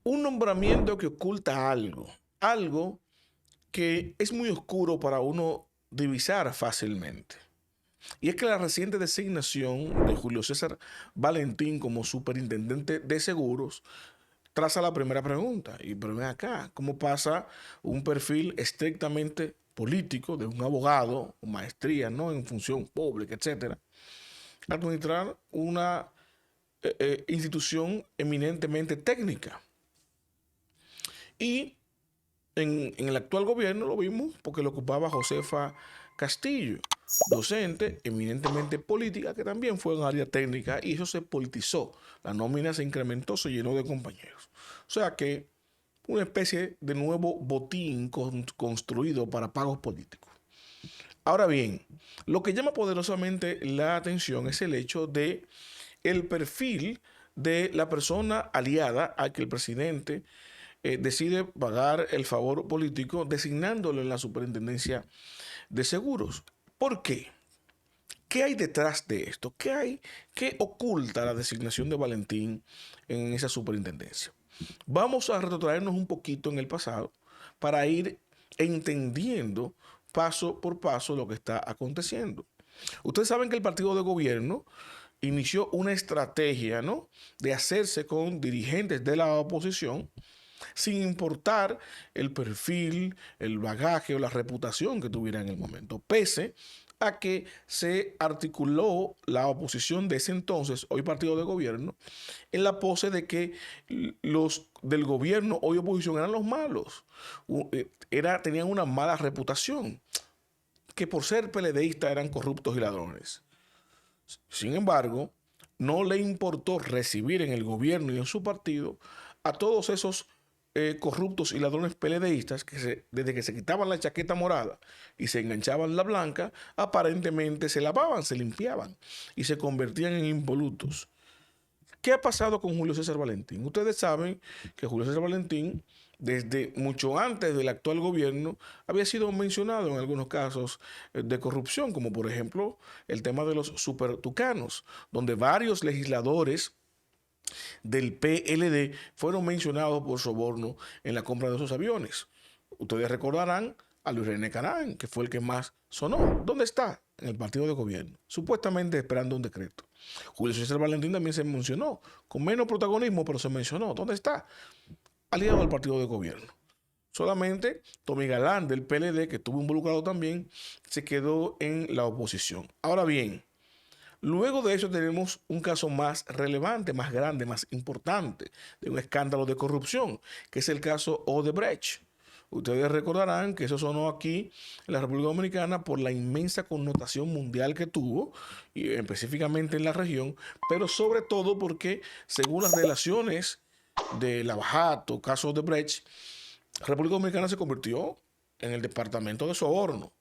Un nombramiento que oculta algo que es muy oscuro para uno divisar fácilmente. Y es que la reciente designación de Julio César Valentín como superintendente de seguros traza la primera pregunta. Y pero ven acá, ¿cómo pasa un perfil estrictamente político de un abogado, maestría, ¿no? En función pública, etcétera, a administrar una institución eminentemente técnica? Y en el actual gobierno lo vimos porque lo ocupaba Josefa Castillo, docente eminentemente política, que también fue en área técnica, y eso se politizó. La nómina se incrementó, se llenó de compañeros. O sea que una especie de nuevo botín construido para pagos políticos. Ahora bien, lo que llama poderosamente la atención es el hecho de el perfil de la persona aliada a que el presidente decide pagar el favor político designándolo en la superintendencia de seguros. ¿Por qué? ¿Qué hay detrás de esto? ¿Qué hay? ¿Qué oculta la designación de Valentín en esa superintendencia? Vamos a retrotraernos un poquito en el pasado para ir entendiendo paso por paso lo que está aconteciendo. Ustedes saben que el partido de gobierno inició una estrategia, ¿no?, de hacerse con dirigentes de la oposición sin importar el perfil, el bagaje o la reputación que tuviera en el momento, pese a que se articuló la oposición de ese entonces, hoy partido de gobierno, en la pose de que los del gobierno, hoy oposición, eran los malos, tenían una mala reputación, que por ser PLDistas eran corruptos y ladrones. Sin embargo, no le importó recibir en el gobierno y en su partido a todos esos corruptos y ladrones PLDistas que desde que se quitaban la chaqueta morada y se enganchaban la blanca, aparentemente se lavaban, se limpiaban y se convertían en impolutos. ¿Qué ha pasado con Julio César Valentín? Ustedes saben que Julio César Valentín, desde mucho antes del actual gobierno, había sido mencionado en algunos casos de corrupción, como por ejemplo el tema de los supertucanos, donde varios legisladores del PLD fueron mencionados por soborno en la compra de esos aviones. Ustedes recordarán a Luis René Canán, que fue el que más sonó. ¿Dónde está? En el partido de gobierno, supuestamente esperando un decreto. Julio César Valentín también se mencionó, con menos protagonismo, pero se mencionó. ¿Dónde está? Aliado al partido de gobierno. Solamente Tommy Galán del PLD, que estuvo involucrado también, se quedó en la oposición. Ahora bien, luego de eso tenemos un caso más relevante, más grande, más importante, de un escándalo de corrupción, que es el caso Odebrecht. Ustedes recordarán que eso sonó aquí en la República Dominicana por la inmensa connotación mundial que tuvo, y específicamente en la región, pero sobre todo porque, según las relaciones de Lavajato, caso Odebrecht, República Dominicana se convirtió en el departamento de soborno.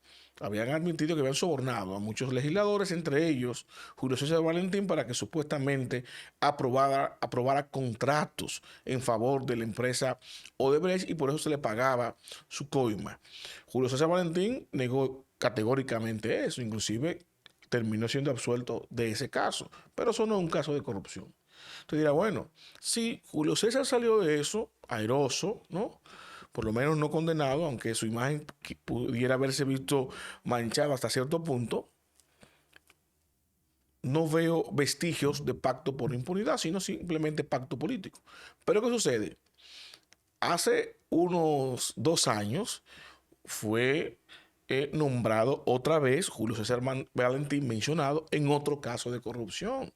Habían admitido que habían sobornado a muchos legisladores, entre ellos Julio César Valentín, para que supuestamente aprobara contratos en favor de la empresa Odebrecht, y por eso se le pagaba su coima. Julio César Valentín negó categóricamente eso, inclusive terminó siendo absuelto de ese caso, pero eso no es un caso de corrupción. Usted dirá, bueno, si Julio César salió de eso airoso, ¿no?, por lo menos no condenado, aunque su imagen pudiera haberse visto manchada hasta cierto punto, no veo vestigios de pacto por impunidad, sino simplemente pacto político. Pero ¿qué sucede? Hace unos 2 años fue nombrado otra vez Julio César Valentín, mencionado en otro caso de corrupción,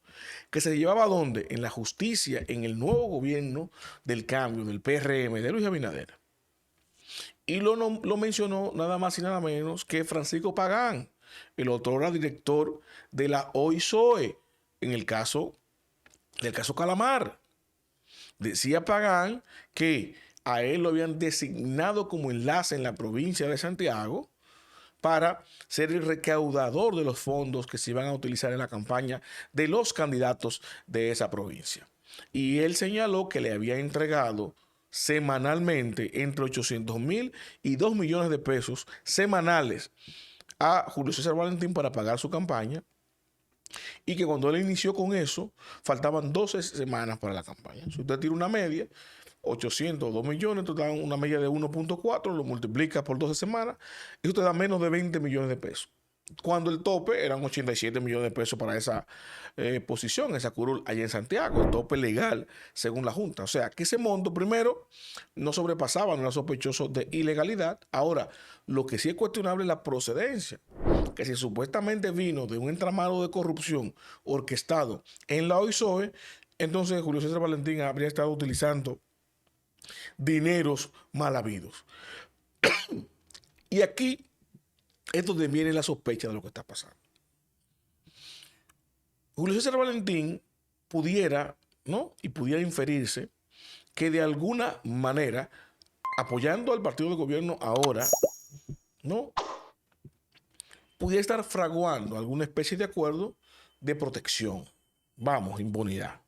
que se llevaba ¿a dónde? En la justicia, en el nuevo gobierno del cambio, del PRM, de Luis Abinader. Y lo mencionó nada más y nada menos que Francisco Pagán, el otrora director de la OISOE, en el caso del caso Calamar. Decía Pagán que a él lo habían designado como enlace en la provincia de Santiago para ser el recaudador de los fondos que se iban a utilizar en la campaña de los candidatos de esa provincia. Y él señaló que le había entregado semanalmente entre 800,000 y 2 millones de pesos semanales a Julio César Valentín para pagar su campaña, y que cuando él inició con eso faltaban 12 semanas para la campaña. Si usted tira una media, 800, 2 millones, tú te dan una media de 1.4, lo multiplicas por 12 semanas, eso te da menos de 20 millones de pesos. Cuando el tope eran 87 millones de pesos para esa posición, esa curul allá en Santiago, el tope legal según la Junta. O sea, que ese monto primero no sobrepasaba, no era sospechoso de ilegalidad. Ahora, lo que sí es cuestionable es la procedencia, que si supuestamente vino de un entramado de corrupción orquestado en la OISOE, entonces Julio César Valentín habría estado utilizando dineros mal habidos. Y aquí es donde viene la sospecha de lo que está pasando. Julio César Valentín pudiera, ¿no? Y pudiera inferirse que de alguna manera, apoyando al partido de gobierno ahora, ¿no? Pudiera estar fraguando alguna especie de acuerdo de protección. Vamos, impunidad.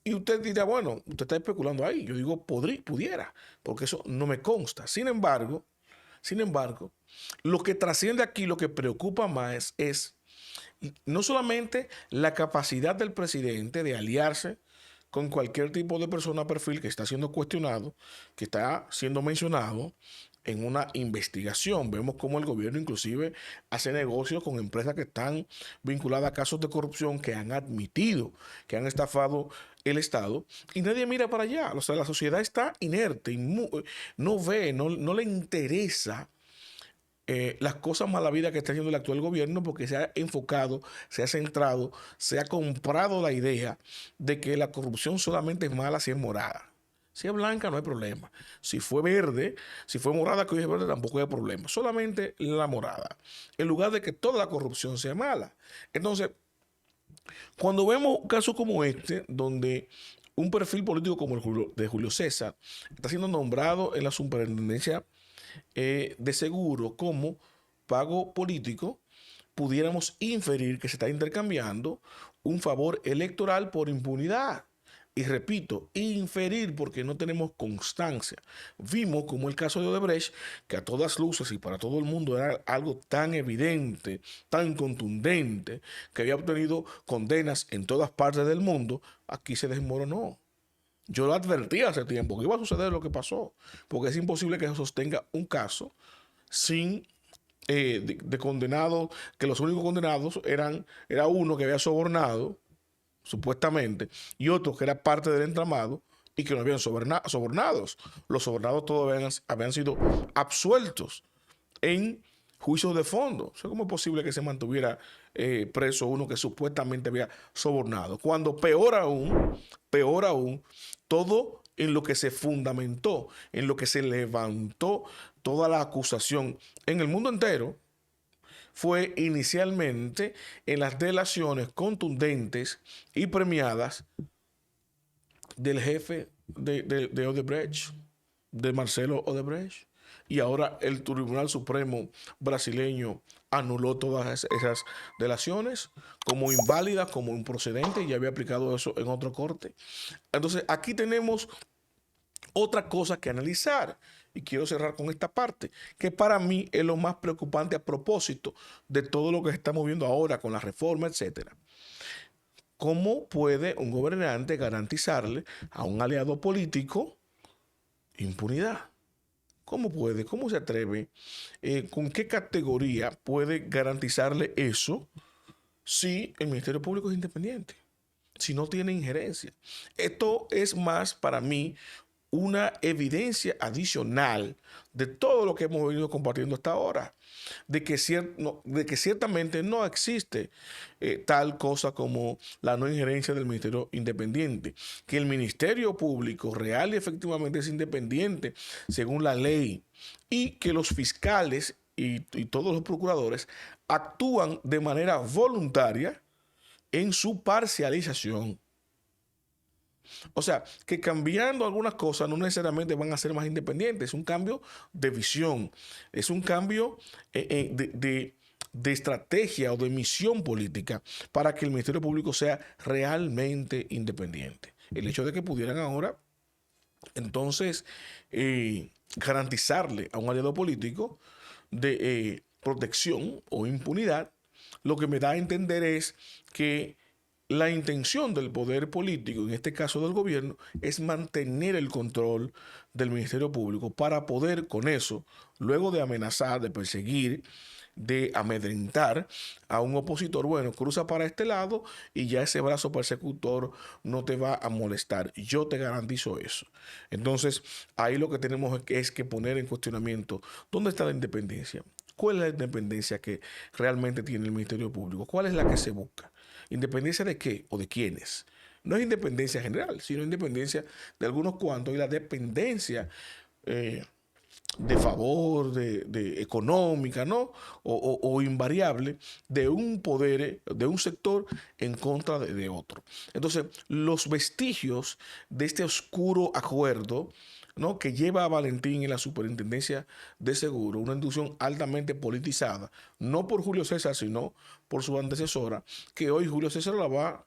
Y usted dirá, bueno, usted está especulando ahí. Yo digo, pudiera, porque eso no me consta. Sin embargo, lo que trasciende aquí, lo que preocupa más es no solamente la capacidad del presidente de aliarse con cualquier tipo de persona perfil que está siendo cuestionado, que está siendo mencionado en una investigación. Vemos cómo el gobierno inclusive hace negocios con empresas que están vinculadas a casos de corrupción, que han admitido que han estafado el Estado, y nadie mira para allá. O sea, la sociedad está inerte, no ve, no le interesa las cosas malavidas que está haciendo el actual gobierno, porque se ha enfocado, se ha centrado, se ha comprado la idea de que la corrupción solamente es mala si es morada. Si es blanca no hay problema. Si fue verde, si fue morada que hoy es verde tampoco hay problema. Solamente la morada. En lugar de que toda la corrupción sea mala. Entonces, cuando vemos un caso como este, donde un perfil político como el de Julio César está siendo nombrado en la superintendencia de seguro como pago político, pudiéramos inferir que se está intercambiando un favor electoral por impunidad. Y repito, inferir porque no tenemos constancia. Vimos como el caso de Odebrecht, que a todas luces y para todo el mundo era algo tan evidente, tan contundente, que había obtenido condenas en todas partes del mundo, aquí se desmoronó. Yo lo advertí hace tiempo que iba a suceder lo que pasó, porque es imposible que se sostenga un caso sin de condenados, que los únicos condenados era uno que había sobornado, supuestamente, y otro que era parte del entramado y que no habían sobornados. Los sobornados todos habían sido absueltos en juicios de fondo. O sea, ¿cómo es posible que se mantuviera preso uno que supuestamente había sobornado? Cuando peor aún, todo en lo que se fundamentó, en lo que se levantó toda la acusación en el mundo entero, fue inicialmente en las delaciones contundentes y premiadas del jefe de Odebrecht, de Marcelo Odebrecht. Y ahora el Tribunal Supremo brasileño anuló todas esas delaciones como inválidas, como improcedentes, y ya había aplicado eso en otra corte. Entonces, aquí tenemos otra cosa que analizar. Y quiero cerrar con esta parte, que para mí es lo más preocupante a propósito de todo lo que estamos viendo ahora con la reforma, etcétera. ¿Cómo puede un gobernante garantizarle a un aliado político impunidad? ¿Cómo puede? ¿Cómo se atreve? ¿Con qué categoría puede garantizarle eso si el Ministerio Público es independiente? Si no tiene injerencia. Esto es más para mí una evidencia adicional de todo lo que hemos venido compartiendo hasta ahora, de que ciertamente no existe tal cosa como la no injerencia del Ministerio Independiente, que el Ministerio Público real y efectivamente es independiente según la ley, y que los fiscales y todos los procuradores actúan de manera voluntaria en su parcialización. O sea, que cambiando algunas cosas no necesariamente van a ser más independientes. Es un cambio de visión, es un cambio de estrategia o de misión política para que el Ministerio Público sea realmente independiente. El hecho de que pudieran ahora, entonces, garantizarle a un aliado político de protección o impunidad, lo que me da a entender es que la intención del poder político, en este caso del gobierno, es mantener el control del Ministerio Público para poder con eso, luego de amenazar, de perseguir, de amedrentar a un opositor, bueno, cruza para este lado y ya ese brazo persecutor no te va a molestar. Yo te garantizo eso. Entonces, ahí lo que tenemos es que poner en cuestionamiento dónde está la independencia. ¿Cuál es la independencia que realmente tiene el Ministerio Público? ¿Cuál es la que se busca? ¿Independencia de qué o de quiénes? No es independencia general, sino independencia de algunos cuantos y la dependencia eh, de favor, de económica, ¿no? O invariable de un poder, de un sector en contra de otro. Entonces, los vestigios de este oscuro acuerdo, ¿no? Que lleva a Valentín en la superintendencia de seguro, una institución altamente politizada, no por Julio César, sino por su antecesora, que hoy Julio César la va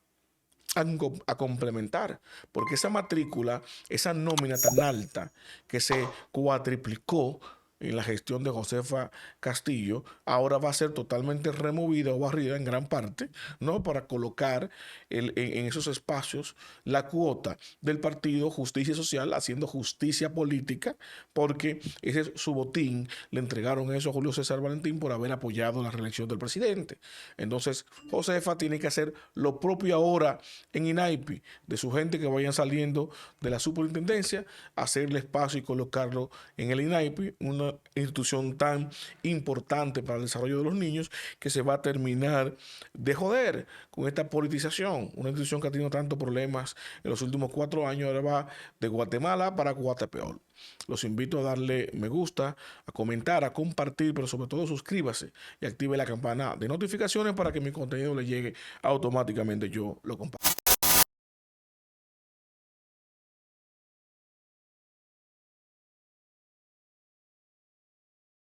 a complementar, porque esa matrícula, esa nómina tan alta que se cuatriplicó en la gestión de Josefa Castillo, ahora va a ser totalmente removida o barrida en gran parte, ¿no? Para colocar en esos espacios la cuota del partido Justicia Social, haciendo justicia política, porque ese es su botín, le entregaron eso a Julio César Valentín por haber apoyado la reelección del presidente. Entonces, Josefa tiene que hacer lo propio ahora en INAIPI, de su gente que vayan saliendo de la superintendencia, hacerle espacio y colocarlo en el INAIPI, una institución tan importante para el desarrollo de los niños, que se va a terminar de joder con esta politización. Una institución que ha tenido tantos problemas en los últimos 4 años, ahora va de Guatemala para Guatepeor. Los invito a darle me gusta, a comentar, a compartir, pero sobre todo suscríbase y active la campana de notificaciones para que mi contenido le llegue automáticamente. Yo lo comparto.